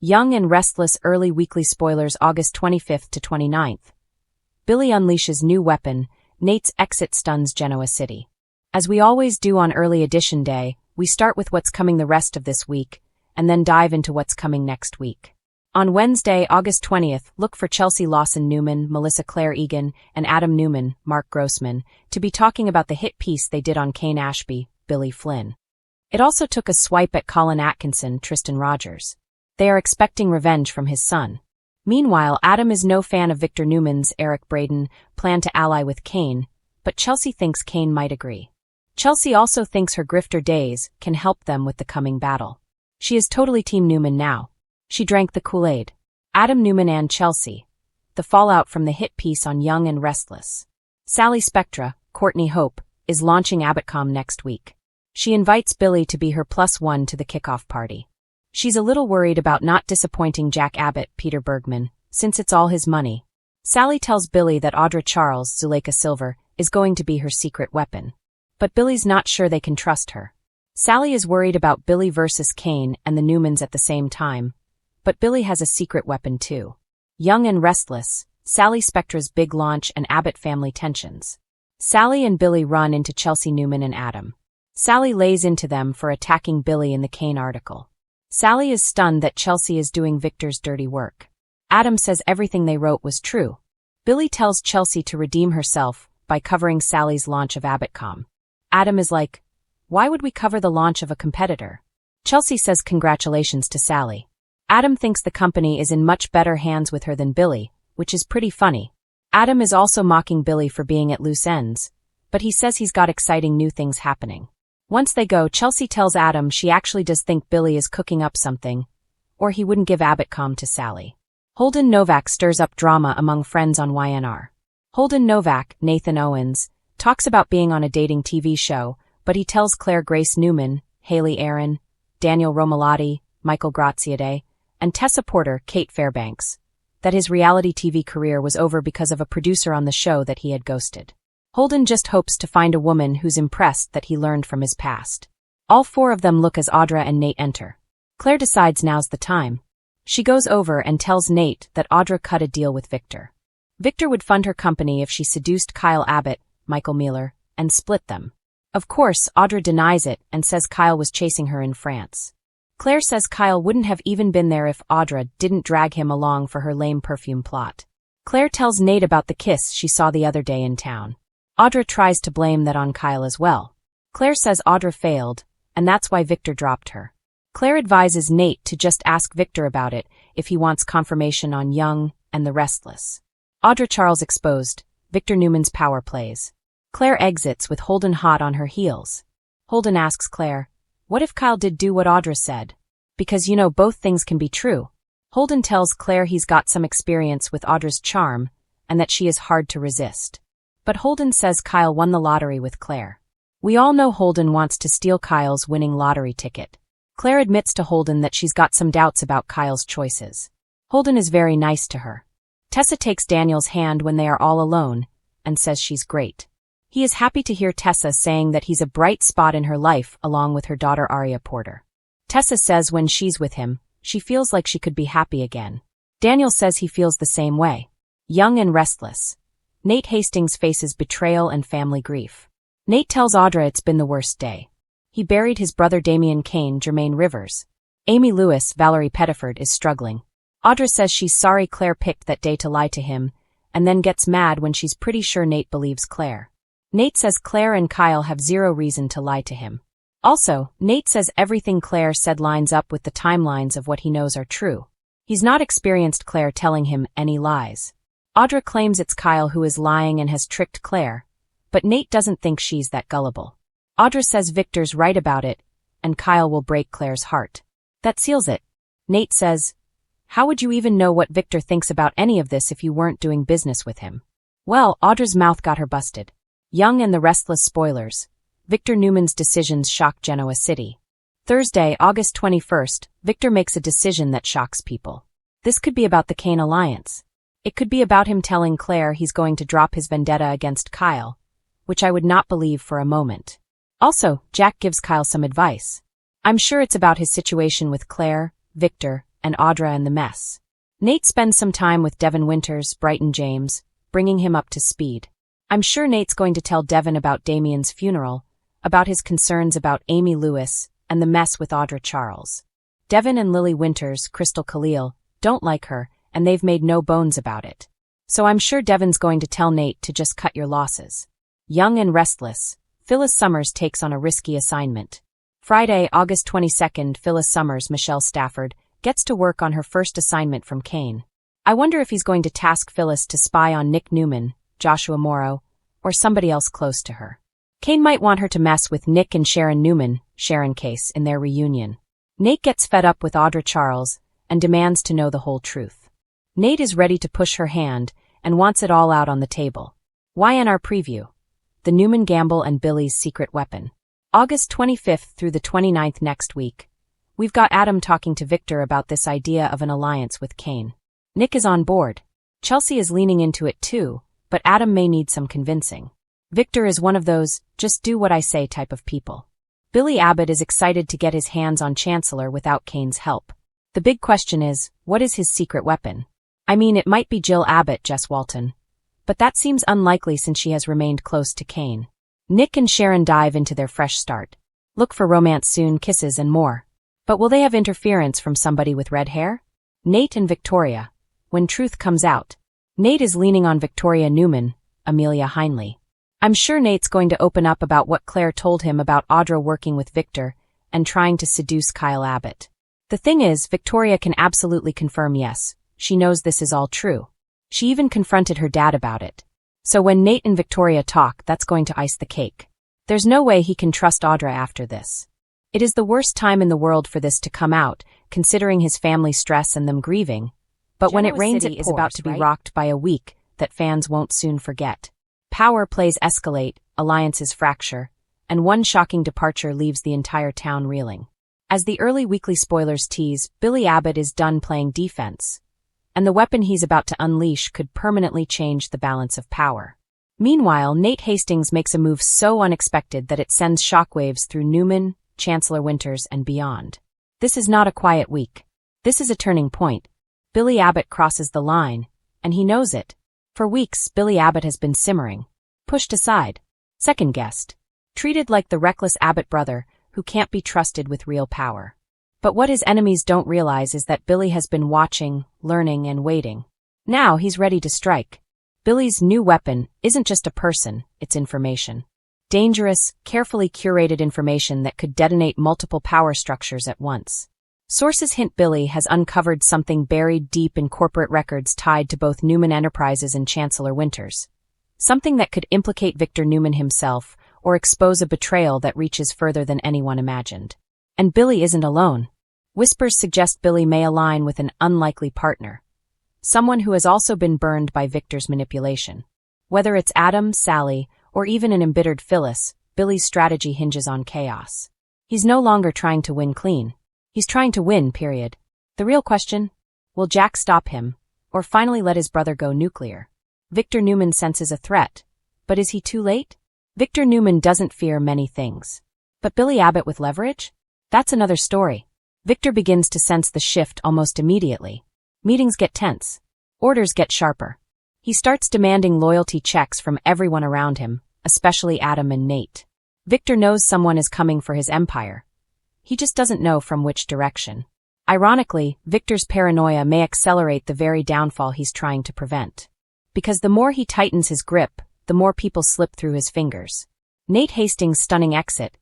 Young and Restless early weekly spoilers August 25th to 29th. Billy unleashes new weapon, Nate's exit stuns Genoa City. As we always do on early edition day, we start with what's coming the rest of this week, and then dive into what's coming next week. On Wednesday, August 20th, look for Chelsea Lawson Newman, Melissa Claire Egan, and Adam Newman, Mark Grossman, to be talking about the hit piece they did on Kane Ashby, Billy Flynn. It also took a swipe at Colin Atkinson, Tristan Rogers. They are expecting revenge from his son. Meanwhile, Adam is no fan of Victor Newman's Eric Braeden plan to ally with Kane, but Chelsea thinks Kane might agree. Chelsea also thinks her grifter days can help them with the coming battle. She is totally Team Newman now. She drank the Kool-Aid. Adam Newman and Chelsea. The fallout from the hit piece on Young and Restless. Sally Spectra, Courtney Hope, is launching YandRCom next week. She invites Billy to be her +1 to the kickoff party. She's a little worried about not disappointing Jack Abbott, Peter Bergman, since it's all his money. Sally tells Billy that Audra Charles, Zuleika Silver, is going to be her secret weapon. But Billy's not sure they can trust her. Sally is worried about Billy versus Kane and the Newmans at the same time. But Billy has a secret weapon too. Young and Restless, Sally Spectra's big launch and Abbott family tensions. Sally and Billy run into Chelsea Newman and Adam. Sally lays into them for attacking Billy in the Kane article. Sally is stunned that Chelsea is doing Victor's dirty work. Adam says everything they wrote was true. Billy tells Chelsea to redeem herself by covering Sally's launch of YandRCom. Adam is like, why would we cover the launch of a competitor? Chelsea says congratulations to Sally. Adam thinks the company is in much better hands with her than Billy, which is pretty funny. Adam is also mocking Billy for being at loose ends, but he says he's got exciting new things happening. Once they go, Chelsea tells Adam she actually does think Billy is cooking up something, or he wouldn't give YandRCom to Sally. Holden Novak stirs up drama among friends on YandR. Holden Novak, Nathan Owens, talks about being on a dating TV show, but he tells Claire Grace Newman, Haley Aaron, Daniel Romalotti, Michael Graziade, and Tessa Porter, Kate Fairbanks, that his reality TV career was over because of a producer on the show that he had ghosted. Holden just hopes to find a woman who's impressed that he learned from his past. All four of them look as Audra and Nate enter. Claire decides now's the time. She goes over and tells Nate that Audra cut a deal with Victor. Victor would fund her company if she seduced Kyle Abbott, Michael Mueller, and split them. Of course, Audra denies it and says Kyle was chasing her in France. Claire says Kyle wouldn't have even been there if Audra didn't drag him along for her lame perfume plot. Claire tells Nate about the kiss she saw the other day in town. Audra tries to blame that on Kyle as well. Claire says Audra failed, and that's why Victor dropped her. Claire advises Nate to just ask Victor about it if he wants confirmation on Young and the Restless. Audra Charles exposed, Victor Newman's power plays. Claire exits with Holden hot on her heels. Holden asks Claire, what if Kyle did do what Audra said? Because both things can be true. Holden tells Claire he's got some experience with Audra's charm, and that she is hard to resist. But Holden says Kyle won the lottery with Claire. We all know Holden wants to steal Kyle's winning lottery ticket. Claire admits to Holden that she's got some doubts about Kyle's choices. Holden is very nice to her. Tessa takes Daniel's hand when they are all alone, and says she's great. He is happy to hear Tessa saying that he's a bright spot in her life along with her daughter Aria Porter. Tessa says when she's with him, she feels like she could be happy again. Daniel says he feels the same way. Young and Restless. Nate Hastings faces betrayal and family grief. Nate tells Audra it's been the worst day. He buried his brother Damian Kane, Jermaine Rivers. Amy Lewis, Valerie Pettiford, is struggling. Audra says she's sorry Claire picked that day to lie to him, and then gets mad when she's pretty sure Nate believes Claire. Nate says Claire and Kyle have zero reason to lie to him. Also, Nate says everything Claire said lines up with the timelines of what he knows are true. He's not experienced Claire telling him any lies. Audra claims it's Kyle who is lying and has tricked Claire, but Nate doesn't think she's that gullible. Audra says Victor's right about it, and Kyle will break Claire's heart. That seals it. Nate says, how would you even know what Victor thinks about any of this if you weren't doing business with him? Well, Audra's mouth got her busted. Young and the Restless spoilers. Victor Newman's decisions shock Genoa City. Thursday, August 21st, Victor makes a decision that shocks people. This could be about the Kane alliance. It could be about him telling Claire he's going to drop his vendetta against Kyle, which I would not believe for a moment. Also, Jack gives Kyle some advice. I'm sure it's about his situation with Claire, Victor, and Audra and the mess. Nate spends some time with Devin Winters, Brighton James, bringing him up to speed. I'm sure Nate's going to tell Devin about Damien's funeral, about his concerns about Amy Lewis, and the mess with Audra Charles. Devin and Lily Winters, Crystal Khalil, don't like her, and they've made no bones about it. So I'm sure Devin's going to tell Nate to just cut your losses. Young and restless, Phyllis Summers takes on a risky assignment. Friday, August 22nd, Phyllis Summers, Michelle Stafford, gets to work on her first assignment from Kane. I wonder if he's going to task Phyllis to spy on Nick Newman, Joshua Morrow, or somebody else close to her. Kane might want her to mess with Nick and Sharon Newman, Sharon Case, in their reunion. Nate gets fed up with Audra Charles and demands to know the whole truth. Nate is ready to push her hand and wants it all out on the table. YandR preview. The Newman Gamble and Billy's secret weapon. August 25th through the 29th next week. We've got Adam talking to Victor about this idea of an alliance with Kane. Nick is on board. Chelsea is leaning into it too, but Adam may need some convincing. Victor is one of those, just do what I say type of people. Billy Abbott is excited to get his hands on Chancellor without Kane's help. The big question is, what is his secret weapon? I mean, it might be Jill Abbott, Jess Walton. But that seems unlikely since she has remained close to Kane. Nick and Sharon dive into their fresh start. Look for romance soon, kisses and more. But will they have interference from somebody with red hair? Nate and Victoria. When truth comes out. Nate is leaning on Victoria Newman, Amelia Heinley. I'm sure Nate's going to open up about what Claire told him about Audra working with Victor and trying to seduce Kyle Abbott. The thing is, Victoria can absolutely confirm yes, she knows this is all true. She even confronted her dad about it. So when Nate and Victoria talk, that's going to ice the cake. There's no way he can trust Audra after this. It is the worst time in the world for this to come out, considering his family stress and them grieving. But when it rains, it is about to be rocked by a week that fans won't soon forget. Power plays escalate, alliances fracture, and one shocking departure leaves the entire town reeling. As the early weekly spoilers tease, Billy Abbott is done playing defense, and the weapon he's about to unleash could permanently change the balance of power. Meanwhile, Nate Hastings makes a move so unexpected that it sends shockwaves through Newman, Chancellor Winters, and beyond. This is not a quiet week. This is a turning point. Billy Abbott crosses the line, and he knows it. For weeks, Billy Abbott has been simmering, pushed aside, second-guessed, treated like the reckless Abbott brother who can't be trusted with real power. But what his enemies don't realize is that Billy has been watching, learning, and waiting. Now he's ready to strike. Billy's new weapon isn't just a person, it's information. Dangerous, carefully curated information that could detonate multiple power structures at once. Sources hint Billy has uncovered something buried deep in corporate records tied to both Newman Enterprises and Chancellor Winters. Something that could implicate Victor Newman himself or expose a betrayal that reaches further than anyone imagined. And Billy isn't alone. Whispers suggest Billy may align with an unlikely partner. Someone who has also been burned by Victor's manipulation. Whether it's Adam, Sally, or even an embittered Phyllis, Billy's strategy hinges on chaos. He's no longer trying to win clean. He's trying to win, period. The real question? Will Jack stop him, or finally let his brother go nuclear? Victor Newman senses a threat, but is he too late? Victor Newman doesn't fear many things. But Billy Abbott with leverage? That's another story. Victor begins to sense the shift almost immediately. Meetings get tense. Orders get sharper. He starts demanding loyalty checks from everyone around him, especially Adam and Nate. Victor knows someone is coming for his empire. He just doesn't know from which direction. Ironically, Victor's paranoia may accelerate the very downfall he's trying to prevent. Because the more he tightens his grip, the more people slip through his fingers. Nate Hastings' stunning exit.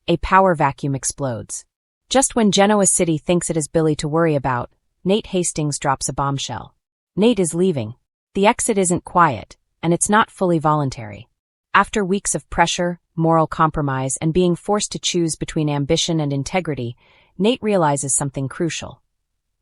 A power vacuum explodes. Just when Genoa City thinks it is Billy to worry about, Nate Hastings drops a bombshell. Nate is leaving. The exit isn't quiet, and it's not fully voluntary. After weeks of pressure, moral compromise, and being forced to choose between ambition and integrity, Nate realizes something crucial.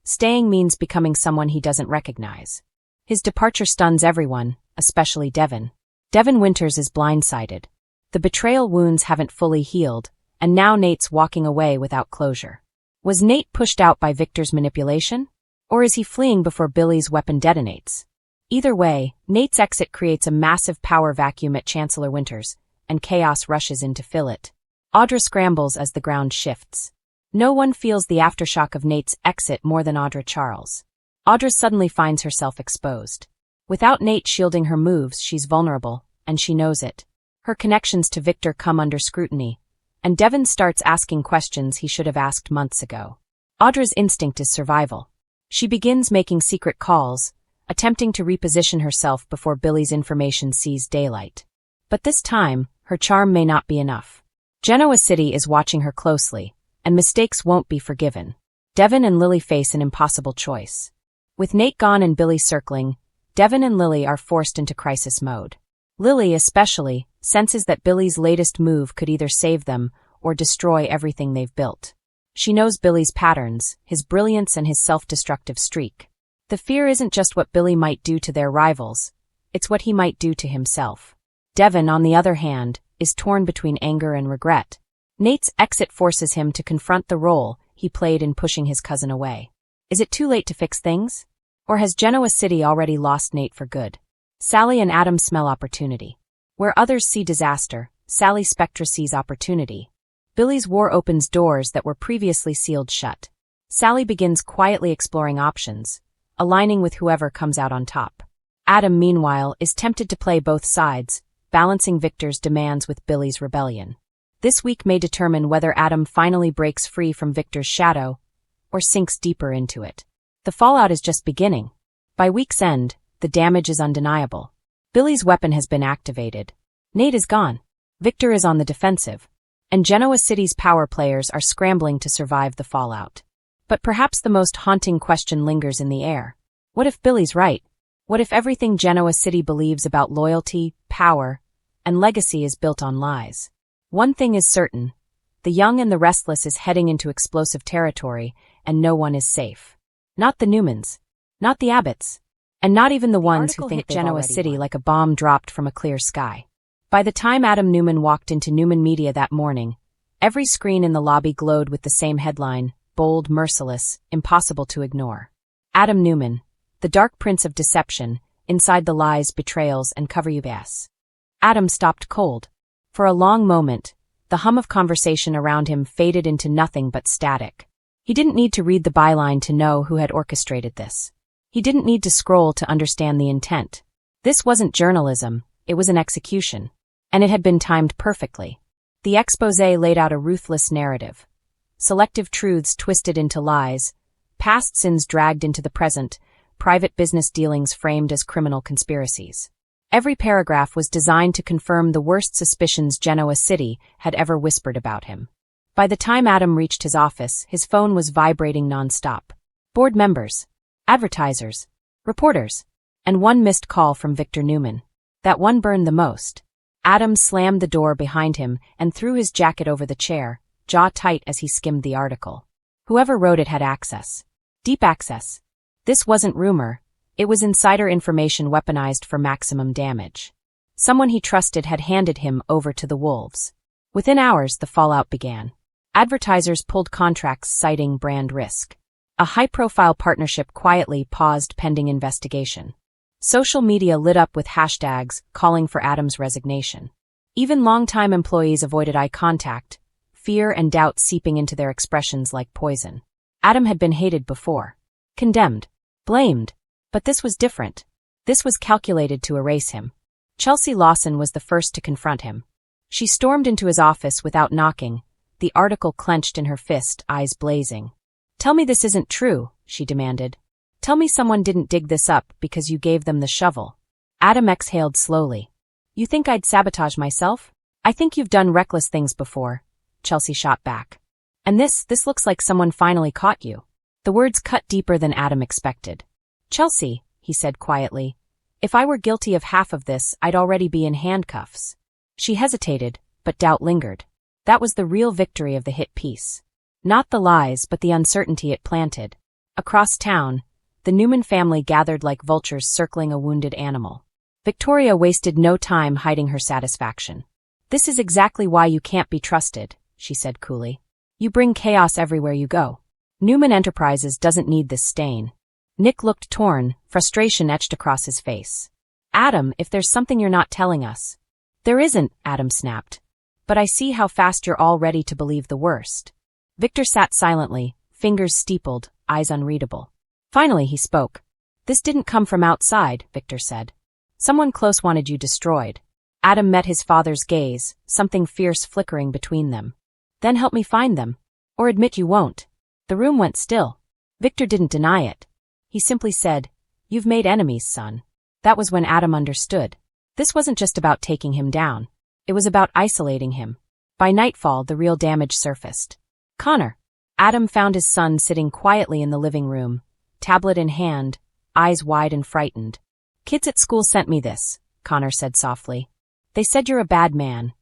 Staying means becoming someone he doesn't recognize. His departure stuns everyone, especially Devin. Devin Winters is blindsided. The betrayal wounds haven't fully healed, and now Nate's walking away without closure. Was Nate pushed out by Victor's manipulation? Or is he fleeing before Billy's weapon detonates? Either way, Nate's exit creates a massive power vacuum at Chancellor Winters, and chaos rushes in to fill it. Audra scrambles as the ground shifts. No one feels the aftershock of Nate's exit more than Audra Charles. Audra suddenly finds herself exposed. Without Nate shielding her moves, she's vulnerable, and she knows it. Her connections to Victor come under scrutiny, and Devin starts asking questions he should have asked months ago. Audra's instinct is survival. She begins making secret calls, attempting to reposition herself before Billy's information sees daylight. But this time, her charm may not be enough. Genoa City is watching her closely, and mistakes won't be forgiven. Devin and Lily face an impossible choice. With Nate gone and Billy circling, Devin and Lily are forced into crisis mode. Lily, especially, senses that Billy's latest move could either save them or destroy everything they've built. She knows Billy's patterns, his brilliance and his self-destructive streak. The fear isn't just what Billy might do to their rivals, it's what he might do to himself. Devin, on the other hand, is torn between anger and regret. Nate's exit forces him to confront the role he played in pushing his cousin away. Is it too late to fix things? Or has Genoa City already lost Nate for good? Sally and Adam smell opportunity. Where others see disaster, Sally Spectra sees opportunity. Billy's war opens doors that were previously sealed shut. Sally begins quietly exploring options, aligning with whoever comes out on top. Adam, meanwhile, is tempted to play both sides, balancing Victor's demands with Billy's rebellion. This week may determine whether Adam finally breaks free from Victor's shadow or sinks deeper into it. The fallout is just beginning. By week's end, the damage is undeniable. Billy's weapon has been activated. Nate is gone. Victor is on the defensive. And Genoa City's power players are scrambling to survive the fallout. But perhaps the most haunting question lingers in the air. What if Billy's right? What if everything Genoa City believes about loyalty, power, and legacy is built on lies? One thing is certain. The young and the restless is heading into explosive territory, and no one is safe. Not the Newmans. Not the Abbotts. And not even the ones who think Genoa City like a bomb dropped from a clear sky. By the time Adam Newman walked into Newman Media that morning, every screen in the lobby glowed with the same headline, bold, merciless, impossible to ignore. Adam Newman, the dark prince of deception, inside the lies, betrayals, and cover UBS. Adam stopped cold. For a long moment, the hum of conversation around him faded into nothing but static. He didn't need to read the byline to know who had orchestrated this. He didn't need to scroll to understand the intent. This wasn't journalism, it was an execution. And it had been timed perfectly. The exposé laid out a ruthless narrative. Selective truths twisted into lies, past sins dragged into the present, private business dealings framed as criminal conspiracies. Every paragraph was designed to confirm the worst suspicions Genoa City had ever whispered about him. By the time Adam reached his office, his phone was vibrating nonstop. Board members, advertisers, reporters, and one missed call from Victor Newman. That one burned the most. Adam slammed the door behind him and threw his jacket over the chair, jaw tight as he skimmed the article. Whoever wrote it had access. Deep access. This wasn't rumor. It was insider information weaponized for maximum damage. Someone he trusted had handed him over to the wolves. Within hours, the fallout began. Advertisers pulled contracts citing brand risk. A high-profile partnership quietly paused pending investigation. Social media lit up with hashtags calling for Adam's resignation. Even longtime employees avoided eye contact, fear and doubt seeping into their expressions like poison. Adam had been hated before. Condemned. Blamed. But this was different. This was calculated to erase him. Chelsea Lawson was the first to confront him. She stormed into his office without knocking, the article clenched in her fist, eyes blazing. "Tell me this isn't true," she demanded. "Tell me someone didn't dig this up because you gave them the shovel." Adam exhaled slowly. "You think I'd sabotage myself? I think you've done reckless things before," Chelsea shot back. "And this looks like someone finally caught you." The words cut deeper than Adam expected. "Chelsea," he said quietly, "if I were guilty of half of this, I'd already be in handcuffs." She hesitated, but doubt lingered. That was the real victory of the hit piece. Not the lies, but the uncertainty it planted. Across town, the Newman family gathered like vultures circling a wounded animal. Victoria wasted no time hiding her satisfaction. "This is exactly why you can't be trusted," she said coolly. "You bring chaos everywhere you go. Newman Enterprises doesn't need this stain." Nick looked torn, frustration etched across his face. "Adam, if there's something you're not telling us." "There isn't," Adam snapped. "But I see how fast you're all ready to believe the worst." Victor sat silently, fingers steepled, eyes unreadable. Finally he spoke. "This didn't come from outside," Victor said. "Someone close wanted you destroyed." Adam met his father's gaze, something fierce flickering between them. "Then help me find them. Or admit you won't." The room went still. Victor didn't deny it. He simply said, "You've made enemies, son." That was when Adam understood. This wasn't just about taking him down. It was about isolating him. By nightfall, the real damage surfaced. Connor. Adam found his son sitting quietly in the living room, tablet in hand, eyes wide and frightened. "Kids at school sent me this," Connor said softly. "They said you're a bad man."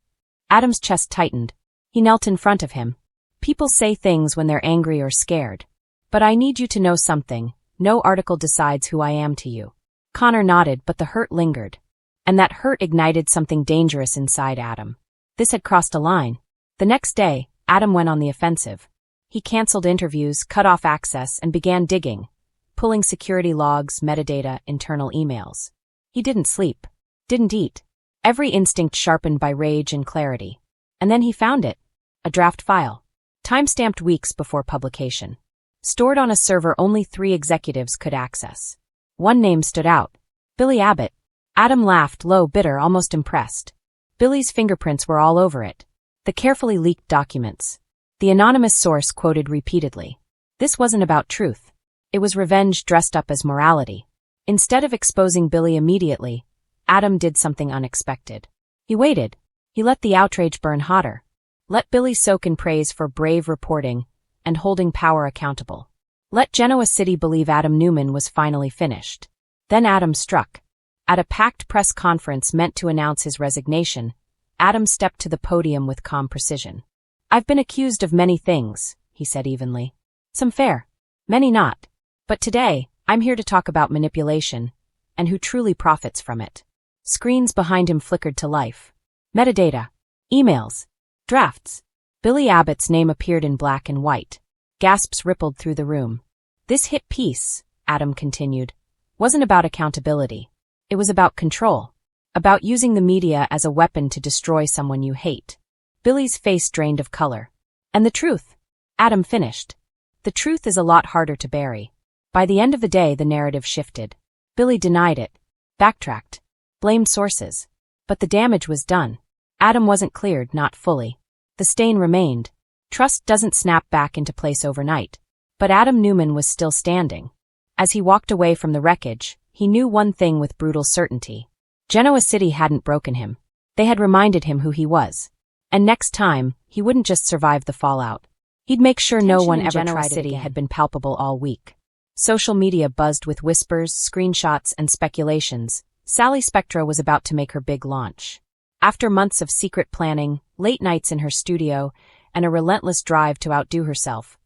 Adam's chest tightened. He knelt in front of him. "People say things when they're angry or scared. But I need you to know something. No article decides who I am to you." Connor nodded, but the hurt lingered. And that hurt ignited something dangerous inside Adam. This had crossed a line. The next day, Adam went on the offensive. He canceled interviews, cut off access, and began digging, pulling security logs, metadata, internal emails. He didn't sleep, didn't eat, every instinct sharpened by rage and clarity. And then he found it. A draft file. Time-stamped weeks before publication. Stored on a server only 3 executives could access. One name stood out. Billy Abbott. Adam laughed, low, bitter, almost impressed. Billy's fingerprints were all over it. The carefully leaked documents. The anonymous source quoted repeatedly. This wasn't about truth. It was revenge dressed up as morality. Instead of exposing Billy immediately, Adam did something unexpected. He waited. He let the outrage burn hotter. Let Billy soak in praise for brave reporting and holding power accountable. Let Genoa City believe Adam Newman was finally finished. Then Adam struck. At a packed press conference meant to announce his resignation, Adam stepped to the podium with calm precision. "I've been accused of many things," he said evenly. "Some fair, many not. But today, I'm here to talk about manipulation, and who truly profits from it." Screens behind him flickered to life. Metadata. Emails. Drafts. Billy Abbott's name appeared in black and white. Gasps rippled through the room. "This hit piece," Adam continued, "wasn't about accountability. It was about control. About using the media as a weapon to destroy someone you hate." Billy's face drained of color. "And the truth?" Adam finished. "The truth is a lot harder to bury." By the end of the day, the narrative shifted. Billy denied it, backtracked, blamed sources. But the damage was done. Adam wasn't cleared, not fully. The stain remained. Trust doesn't snap back into place overnight. But Adam Newman was still standing. As he walked away from the wreckage, he knew one thing with brutal certainty. Genoa City hadn't broken him. They had reminded him who he was. And next time, he wouldn't just survive the fallout. He'd make sure no one ever tried it again. Had been palpable all week. Social media buzzed with whispers, screenshots, and speculations. Sally Spectra was about to make her big launch. After months of secret planning, late nights in her studio, and a relentless drive to outdo herself,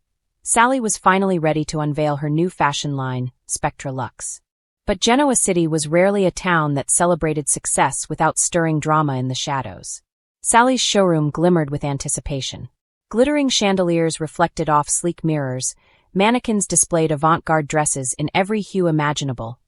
Sally was finally ready to unveil her new fashion line, Spectra Luxe. But Genoa City was rarely a town that celebrated success without stirring drama in the shadows. Sally's showroom glimmered with anticipation. Glittering chandeliers reflected off sleek mirrors, mannequins displayed avant-garde dresses in every hue imaginable,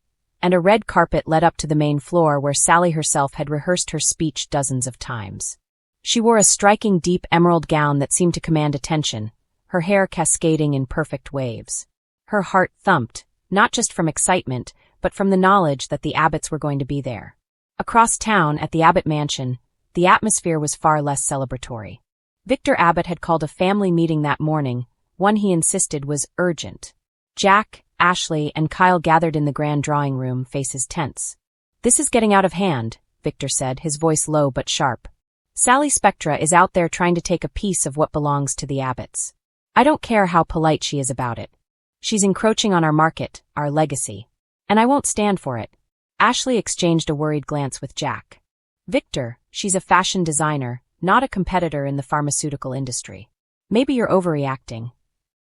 and a red carpet led up to the main floor where Sally herself had rehearsed her speech dozens of times. She wore a striking deep emerald gown that seemed to command attention, her hair cascading in perfect waves. Her heart thumped, not just from excitement, but from the knowledge that the Abbotts were going to be there. Across town, at the Abbott mansion, the atmosphere was far less celebratory. Victor Abbott had called a family meeting that morning, one he insisted was urgent. Jack, Ashley, and Kyle gathered in the grand drawing room, faces tense. "This is getting out of hand," Victor said, his voice low but sharp. "Sally Spectra is out there trying to take a piece of what belongs to the Abbotts. I don't care how polite she is about it. She's encroaching on our market, our legacy. And I won't stand for it." Ashley exchanged a worried glance with Jack. "Victor, she's a fashion designer, not a competitor in the pharmaceutical industry. Maybe you're overreacting."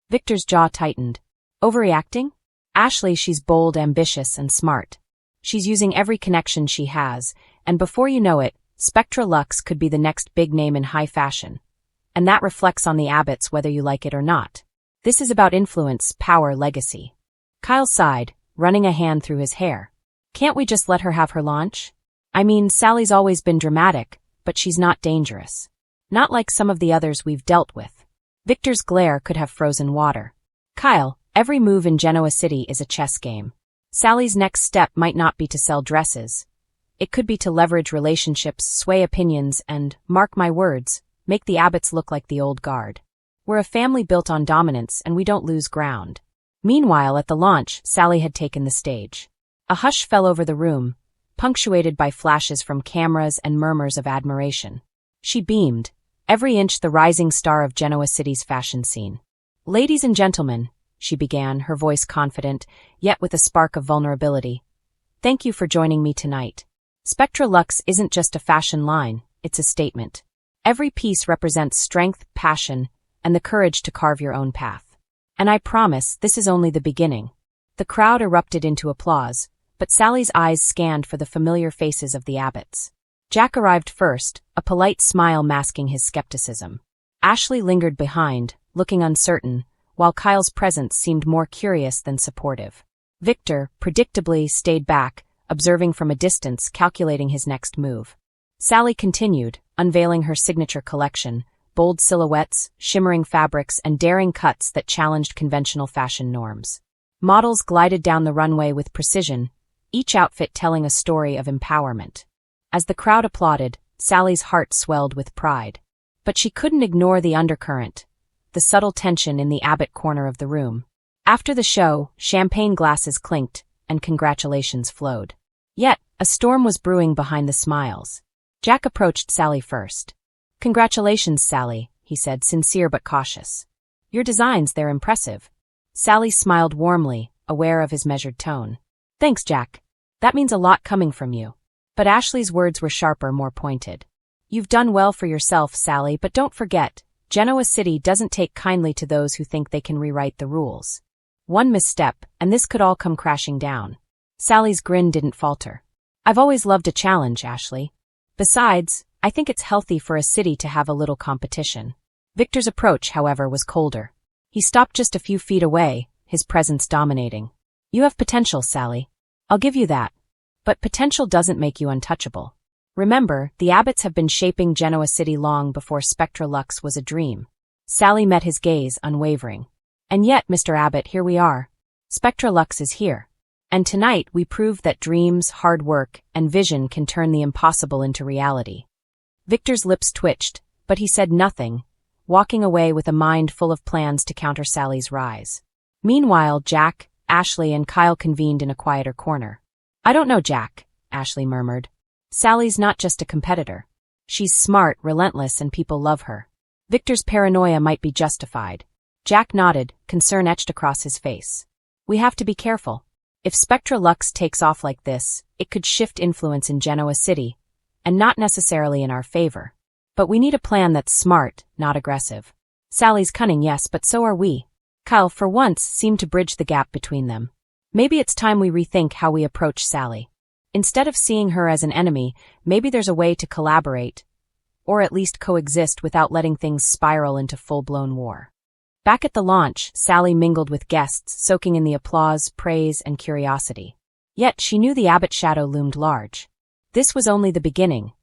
Victor's jaw tightened. "Overreacting?" "Ashley, she's bold, ambitious, and smart. She's using every connection she has, and before you know it, Spectra Luxe could be the next big name in high fashion. And that reflects on the Abbotts whether you like it or not. This is about influence, power, legacy." Kyle sighed, running a hand through his hair. "Can't we just let her have her launch? I mean, Sally's always been dramatic, but she's not dangerous. Not like some of the others we've dealt with." Victor's glare could have frozen water. Kyle, every move in Genoa City is a chess game. Sally's next step might not be to sell dresses. It could be to leverage relationships, sway opinions, and, mark my words, make the Abbotts look like the old guard. We're a family built on dominance, and we don't lose ground. Meanwhile, at the launch, Sally had taken the stage. A hush fell over the room, punctuated by flashes from cameras and murmurs of admiration. She beamed, every inch the rising star of Genoa City's fashion scene. "Ladies and gentlemen," she began, her voice confident, yet with a spark of vulnerability. "Thank you for joining me tonight. Spectra Luxe isn't just a fashion line, it's a statement. Every piece represents strength, passion, and the courage to carve your own path. And I promise, this is only the beginning." The crowd erupted into applause, but Sally's eyes scanned for the familiar faces of the Abbotts. Jack arrived first, a polite smile masking his skepticism. Ashley lingered behind, looking uncertain, while Kyle's presence seemed more curious than supportive. Victor, predictably, stayed back, observing from a distance, calculating his next move. Sally continued, unveiling her signature collection, bold silhouettes, shimmering fabrics, and daring cuts that challenged conventional fashion norms. Models glided down the runway with precision, each outfit telling a story of empowerment. As the crowd applauded, Sally's heart swelled with pride. But she couldn't ignore the undercurrent, the subtle tension in the Abbott corner of the room. After the show, champagne glasses clinked, and congratulations flowed. Yet, a storm was brewing behind the smiles. Jack approached Sally first. "Congratulations, Sally," he said, sincere but cautious. "Your designs, they're impressive." Sally smiled warmly, aware of his measured tone. "Thanks, Jack. That means a lot coming from you." But Ashley's words were sharper, more pointed. "You've done well for yourself, Sally, but don't forget, Genoa City doesn't take kindly to those who think they can rewrite the rules. One misstep, and this could all come crashing down." Sally's grin didn't falter. "I've always loved a challenge, Ashley. Besides, I think it's healthy for a city to have a little competition." Victor's approach, however, was colder. He stopped just a few feet away, his presence dominating. "You have potential, Sally. I'll give you that. But potential doesn't make you untouchable. Remember, the Abbotts have been shaping Genoa City long before Spectra Luxe was a dream." Sally met his gaze, unwavering. "And yet, Mr. Abbott, here we are. Spectra Luxe is here. And tonight we prove that dreams, hard work, and vision can turn the impossible into reality." Victor's lips twitched, but he said nothing, walking away with a mind full of plans to counter Sally's rise. Meanwhile, Jack, Ashley, and Kyle convened in a quieter corner. "I don't know, Jack," Ashley murmured. "Sally's not just a competitor. She's smart, relentless, and people love her. Victor's paranoia might be justified." Jack nodded, concern etched across his face. "We have to be careful. If Spectra Luxe takes off like this, it could shift influence in Genoa City, and not necessarily in our favor. But we need a plan that's smart, not aggressive. Sally's cunning, yes, but so are we." Kyle, for once, seemed to bridge the gap between them. "Maybe it's time we rethink how we approach Sally. Instead of seeing her as an enemy, maybe there's a way to collaborate, or at least coexist without letting things spiral into full-blown war." Back at the launch, Sally mingled with guests, soaking in the applause, praise, and curiosity. Yet she knew the Abbott shadow loomed large. This was only the beginning.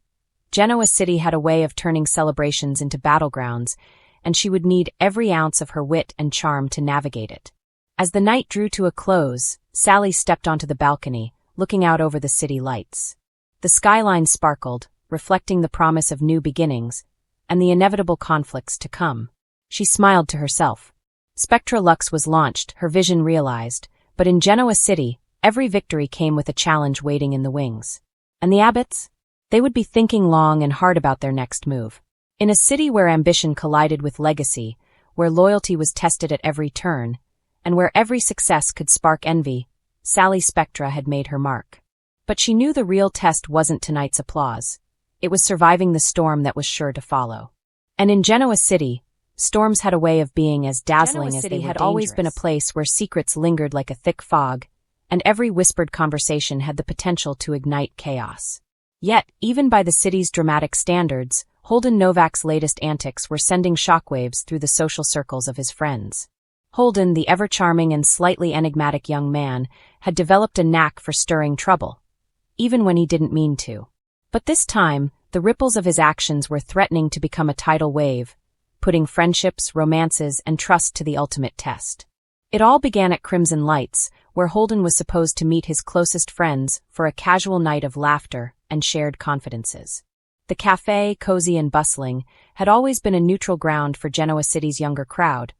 Genoa City had a way of turning celebrations into battlegrounds, and she would need every ounce of her wit and charm to navigate it. As the night drew to a close, Sally stepped onto the balcony, looking out over the city lights. The skyline sparkled, reflecting the promise of new beginnings, and the inevitable conflicts to come. She smiled to herself. Spectra Luxe was launched, her vision realized, but in Genoa City, every victory came with a challenge waiting in the wings. And the Abbotts? They would be thinking long and hard about their next move. In a city where ambition collided with legacy, where loyalty was tested at every turn, and where every success could spark envy, Sally Spectra had made her mark. But she knew the real test wasn't tonight's applause. It was surviving the storm that was sure to follow. And in Genoa City, storms had a way of being as dazzling as they were dangerous. Genoa City had always been a place where secrets lingered like a thick fog, and every whispered conversation had the potential to ignite chaos. Yet, even by the city's dramatic standards, Holden Novak's latest antics were sending shockwaves through the social circles of his friends. Holden, the ever-charming and slightly enigmatic young man, had developed a knack for stirring trouble, even when he didn't mean to. But this time, the ripples of his actions were threatening to become a tidal wave, putting friendships, romances, and trust to the ultimate test. It all began at Crimson Lights, where Holden was supposed to meet his closest friends for a casual night of laughter and shared confidences. The cafe, cozy and bustling, had always been a neutral ground for Genoa City's younger crowd,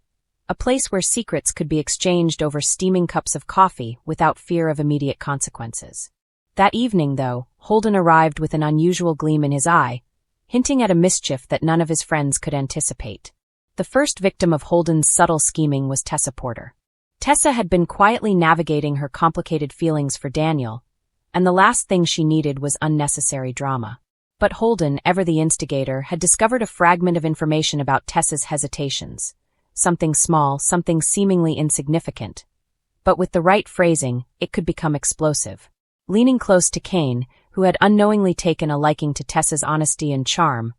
a place where secrets could be exchanged over steaming cups of coffee without fear of immediate consequences. That evening, though, Holden arrived with an unusual gleam in his eye, hinting at a mischief that none of his friends could anticipate. The first victim of Holden's subtle scheming was Tessa Porter. Tessa had been quietly navigating her complicated feelings for Daniel, and the last thing she needed was unnecessary drama. But Holden, ever the instigator, had discovered a fragment of information about Tessa's hesitations. Something small, something seemingly insignificant. But with the right phrasing, it could become explosive. Leaning close to Kane, who had unknowingly taken a liking to Tessa's honesty and charm,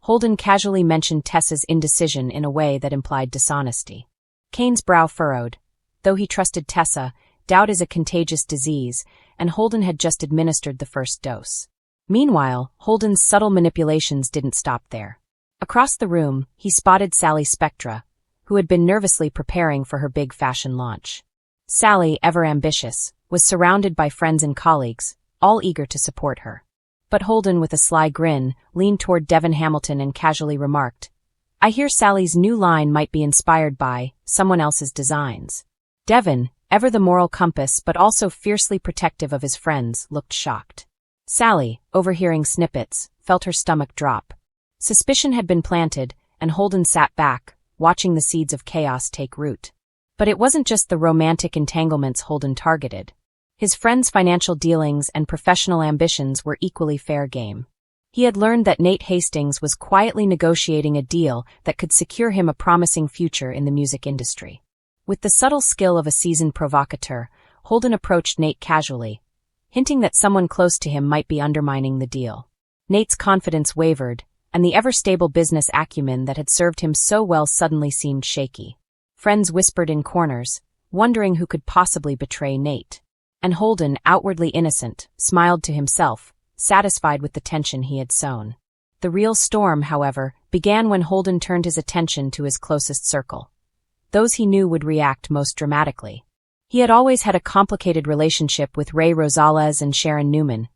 Holden casually mentioned Tessa's indecision in a way that implied dishonesty. Kane's brow furrowed. Though he trusted Tessa, doubt is a contagious disease, and Holden had just administered the first dose. Meanwhile, Holden's subtle manipulations didn't stop there. Across the room, he spotted Sally Spectra, who had been nervously preparing for her big fashion launch. Sally, ever ambitious, was surrounded by friends and colleagues, all eager to support her. But Holden, with a sly grin, leaned toward Devon Hamilton and casually remarked, "I hear Sally's new line might be inspired by someone else's designs." Devon, ever the moral compass but also fiercely protective of his friends, looked shocked. Sally, overhearing snippets, felt her stomach drop. Suspicion had been planted, and Holden sat back, watching the seeds of chaos take root. But it wasn't just the romantic entanglements Holden targeted. His friends' financial dealings and professional ambitions were equally fair game. He had learned that Nate Hastings was quietly negotiating a deal that could secure him a promising future in the music industry. With the subtle skill of a seasoned provocateur, Holden approached Nate casually, hinting that someone close to him might be undermining the deal. Nate's confidence wavered, and the ever-stable business acumen that had served him so well suddenly seemed shaky. Friends whispered in corners, wondering who could possibly betray Nate. And Holden, outwardly innocent, smiled to himself, satisfied with the tension he had sown. The real storm, however, began when Holden turned his attention to his closest circle. Those he knew would react most dramatically. He had always had a complicated relationship with Ray Rosales and Sharon Newman,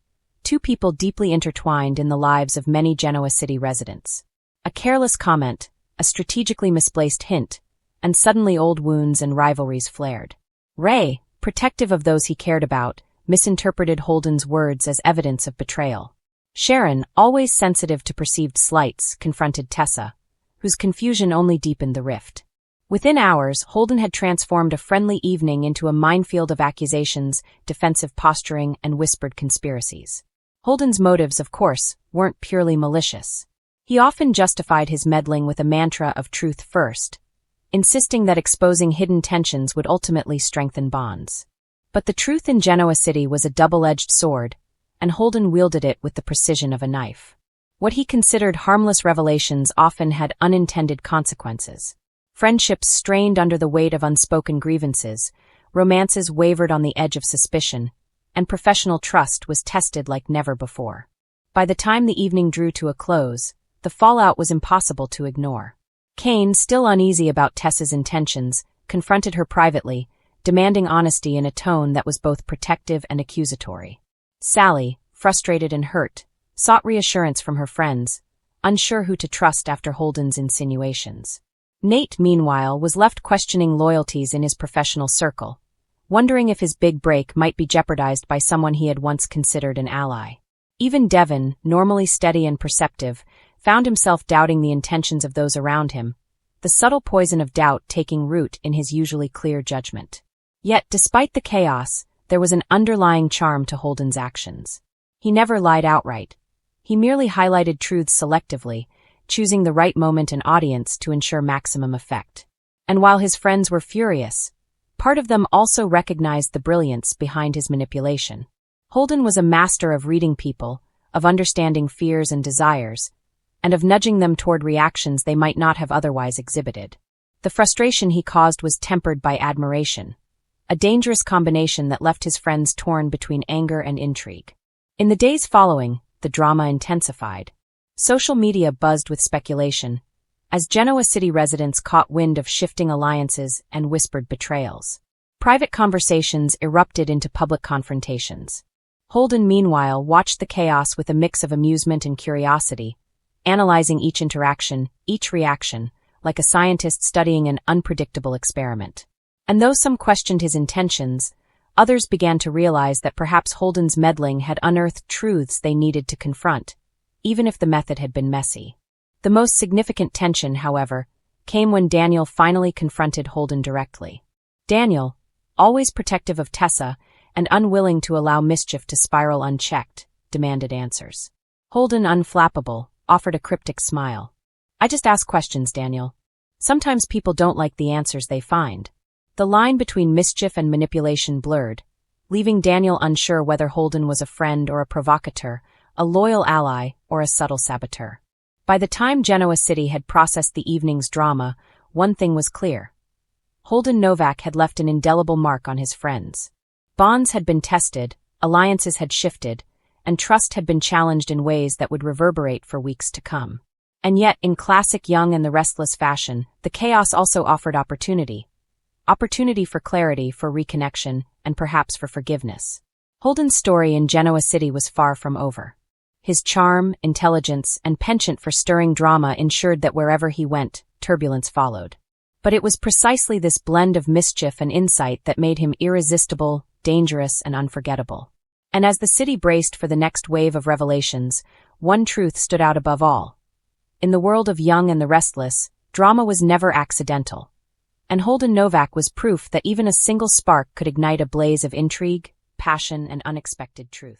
two people deeply intertwined in the lives of many Genoa City residents. A careless comment, a strategically misplaced hint, and suddenly old wounds and rivalries flared. Ray, protective of those he cared about, misinterpreted Holden's words as evidence of betrayal. Sharon, always sensitive to perceived slights, confronted Tessa, whose confusion only deepened the rift. Within hours, Holden had transformed a friendly evening into a minefield of accusations, defensive posturing, and whispered conspiracies. Holden's motives, of course, weren't purely malicious. He often justified his meddling with a mantra of truth first, insisting that exposing hidden tensions would ultimately strengthen bonds. But the truth in Genoa City was a double-edged sword, and Holden wielded it with the precision of a knife. What he considered harmless revelations often had unintended consequences. Friendships strained under the weight of unspoken grievances, romances wavered on the edge of suspicion, and professional trust was tested like never before. By the time the evening drew to a close, the fallout was impossible to ignore. Kane, still uneasy about Tessa's intentions, confronted her privately, demanding honesty in a tone that was both protective and accusatory. Sally, frustrated and hurt, sought reassurance from her friends, unsure who to trust after Holden's insinuations. Nate, meanwhile, was left questioning loyalties in his professional circle, wondering if his big break might be jeopardized by someone he had once considered an ally. Even Devon, normally steady and perceptive, found himself doubting the intentions of those around him, the subtle poison of doubt taking root in his usually clear judgment. Yet, despite the chaos, there was an underlying charm to Holden's actions. He never lied outright. He merely highlighted truths selectively, choosing the right moment and audience to ensure maximum effect. And while his friends were furious, part of them also recognized the brilliance behind his manipulation. Holden was a master of reading people, of understanding fears and desires, and of nudging them toward reactions they might not have otherwise exhibited. The frustration he caused was tempered by admiration, a dangerous combination that left his friends torn between anger and intrigue. In the days following, the drama intensified. Social media buzzed with speculation, as Genoa City residents caught wind of shifting alliances and whispered betrayals. Private conversations erupted into public confrontations. Holden, meanwhile, watched the chaos with a mix of amusement and curiosity, analyzing each interaction, each reaction, like a scientist studying an unpredictable experiment. And though some questioned his intentions, others began to realize that perhaps Holden's meddling had unearthed truths they needed to confront, even if the method had been messy. The most significant tension, however, came when Daniel finally confronted Holden directly. Daniel, always protective of Tessa and unwilling to allow mischief to spiral unchecked, demanded answers. Holden, unflappable, offered a cryptic smile. "I just ask questions, Daniel. Sometimes people don't like the answers they find." The line between mischief and manipulation blurred, leaving Daniel unsure whether Holden was a friend or a provocateur, a loyal ally or a subtle saboteur. By the time Genoa City had processed the evening's drama, one thing was clear. Holden Novak had left an indelible mark on his friends. Bonds had been tested, alliances had shifted, and trust had been challenged in ways that would reverberate for weeks to come. And yet, in classic Young and the Restless fashion, the chaos also offered opportunity. Opportunity for clarity, for reconnection, and perhaps for forgiveness. Holden's story in Genoa City was far from over. His charm, intelligence, and penchant for stirring drama ensured that wherever he went, turbulence followed. But it was precisely this blend of mischief and insight that made him irresistible, dangerous, and unforgettable. And as the city braced for the next wave of revelations, one truth stood out above all. In the world of Young and the Restless, drama was never accidental. And Holden Novak was proof that even a single spark could ignite a blaze of intrigue, passion, and unexpected truth.